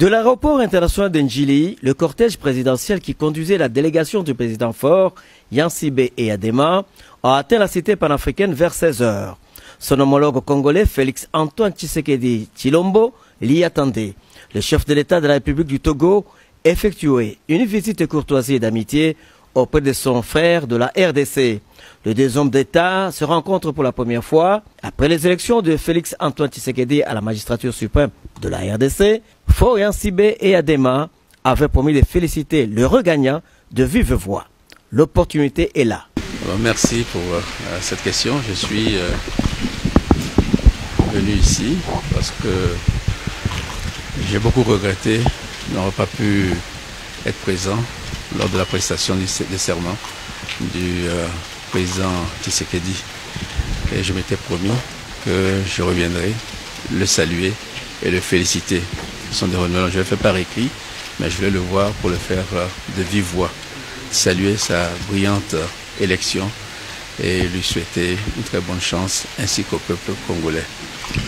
De l'aéroport international d'Ndjili, le cortège présidentiel qui conduisait la délégation du président Faure, Yancibé et Adema, a atteint la cité panafricaine vers 16 h. Son homologue congolais, Félix Antoine Tshisekedi Tshilombo, l'y attendait. Le chef de l'État de la République du Togo effectuait une visite de courtoisie et d'amitié auprès de son frère de la RDC. Les deux hommes d'État se rencontrent pour la première fois après les élections de Félix Antoine Tshisekedi à la magistrature suprême de la RDC. Faure, Yancibé et Adema avaient promis de féliciter le regagnant de vive voix. L'opportunité est là. Alors, merci pour cette question. Je suis venu ici parce que j'ai beaucoup regretté de n'avoir pas pu être présent lors de la prestation du serment du président Tshisekedi. Et je m'étais promis que je reviendrai le saluer et le féliciter. Ce sont des renouvellements. Je l'ai fait par écrit, mais je voulais le voir pour le faire de vive voix. Saluer sa brillante élection et lui souhaiter une très bonne chance ainsi qu'au peuple congolais.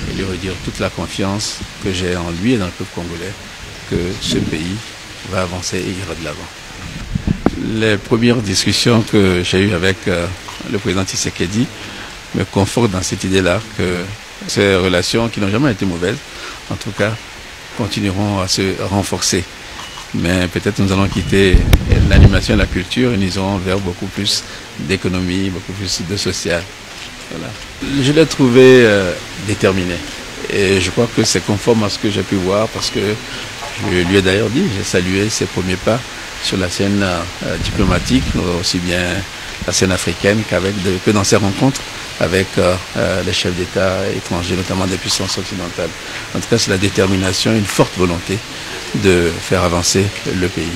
Et lui redire toute la confiance que j'ai en lui et dans le peuple congolais que ce pays va avancer et ira de l'avant. Les premières discussions que j'ai eues avec le président Tshisekedi me confortent dans cette idée-là que ces relations qui n'ont jamais été mauvaises, en tout cas, continueront à se renforcer. Mais peut-être nous allons quitter l'animation et la culture et nous irons vers beaucoup plus d'économie, beaucoup plus de social. Voilà. Je l'ai trouvé déterminé et je crois que c'est conforme à ce que j'ai pu voir parce que je lui ai d'ailleurs dit, j'ai salué ses premiers pas sur la scène diplomatique, aussi bien la scène africaine que dans ses rencontres avec les chefs d'État étrangers, notamment des puissances occidentales. En tout cas, c'est la détermination, une forte volonté de faire avancer le pays.